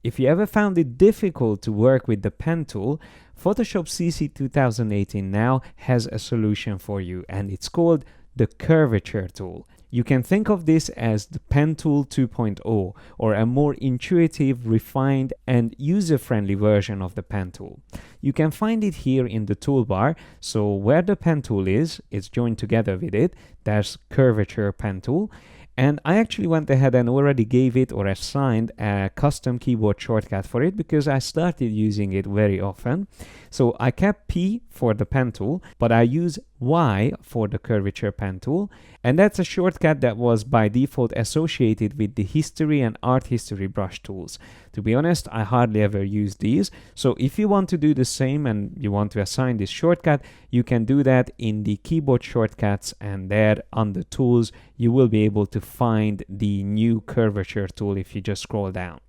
If you ever found it difficult to work with the pen tool, Photoshop CC 2018 now has a solution for you, and it's called the Curvature Tool. You can think of this as the Pen Tool 2.0, or a more intuitive, refined, and user-friendly version of the pen tool. You can find it here in the toolbar, so where the pen tool is, it's joined together with it. There's Curvature Pen Tool. And I actually went ahead and already gave it or assigned a custom keyboard shortcut for it because I started using it very often. So I kept P for the pen tool, but I use Y for the curvature pen tool. And that's a shortcut that was by default associated with the history and art history brush tools. To be honest, I hardly ever use these. So if you want to do the same and you want to assign this shortcut, you can do that in the keyboard shortcuts, and there under tools, you will be able to find the new curvature tool if you just scroll down.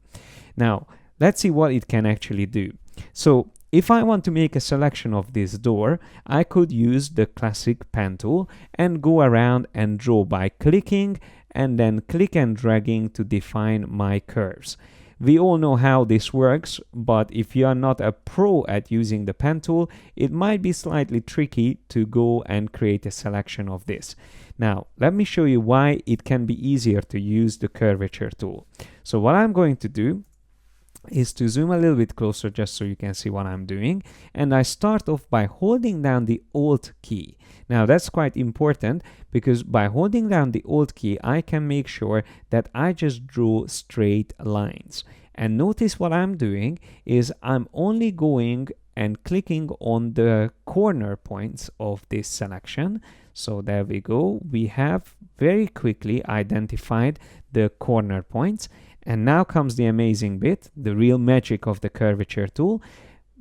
Now, let's see what it can actually do. So if I want to make a selection of this door, I could use the classic pen tool and go around and draw by clicking and then click and dragging to define my curves. We all know how this works, but if you are not a pro at using the pen tool, it might be slightly tricky to go and create a selection of this. Now, let me show you why it can be easier to use the curvature tool. So what I'm going to do is to zoom a little bit closer just so you can see what I'm doing. And I start off by holding down the Alt key. Now that's quite important because by holding down the Alt key, I can make sure that I just draw straight lines. And notice what I'm doing is I'm only going and clicking on the corner points of this selection. So there we go. We have very quickly identified the corner points. And now comes the amazing bit, the real magic of the curvature tool.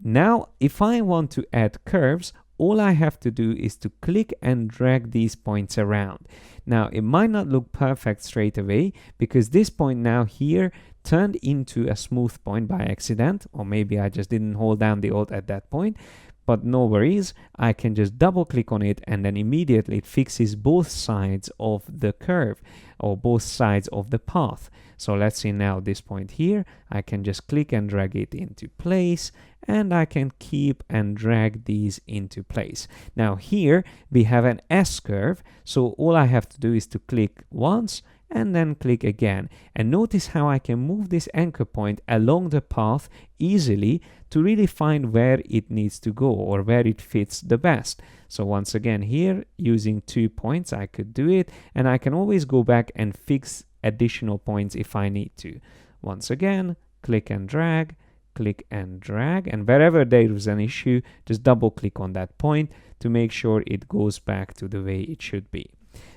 Now, if I want to add curves, all I have to do is to click and drag these points around. Now, it might not look perfect straight away because this point now here turned into a smooth point by accident, or maybe I just didn't hold down the Alt at that point. But no worries, I can just double click on it and then immediately it fixes both sides of the curve or both sides of the path. So let's see now this point here, I can just click and drag it into place and I can keep and drag these into place. Now here we have an S curve, so all I have to do is to click once and then click again. And notice how I can move this anchor point along the path easily to really find where it needs to go or where it fits the best. So once again here, using 2 points, I could do it, and I can always go back and fix additional points if I need to. Once again, click and drag, and wherever there is an issue, just double click on that point to make sure it goes back to the way it should be.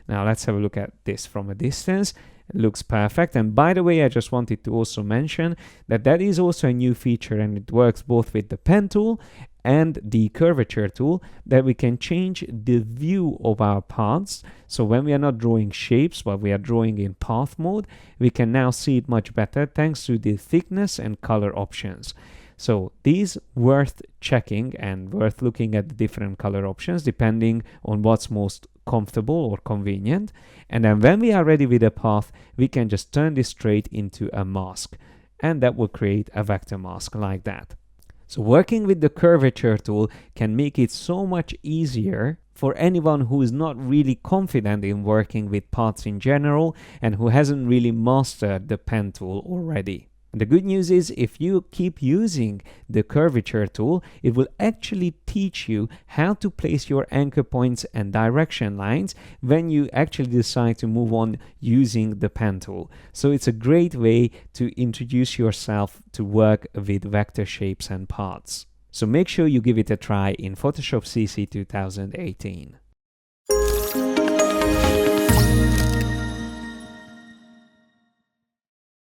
Now let's have a look at this from a distance. It looks perfect. And by the way, I just wanted to also mention that that is also a new feature, and it works both with the pen tool and the curvature tool, that we can change the view of our paths. So when we are not drawing shapes, but we are drawing in path mode, we can now see it much better thanks to the thickness and color options. So these worth checking and worth looking at the different color options depending on what's most comfortable or convenient. And then when we are ready with a path, we can just turn this straight into a mask, and that will create a vector mask like that. So working with the curvature tool can make it so much easier for anyone who is not really confident in working with paths in general and who hasn't really mastered the pen tool already. And the good news is, if you keep using the curvature tool, it will actually teach you how to place your anchor points and direction lines when you actually decide to move on using the pen tool. So it's a great way to introduce yourself to work with vector shapes and paths. So make sure you give it a try in Photoshop CC 2018.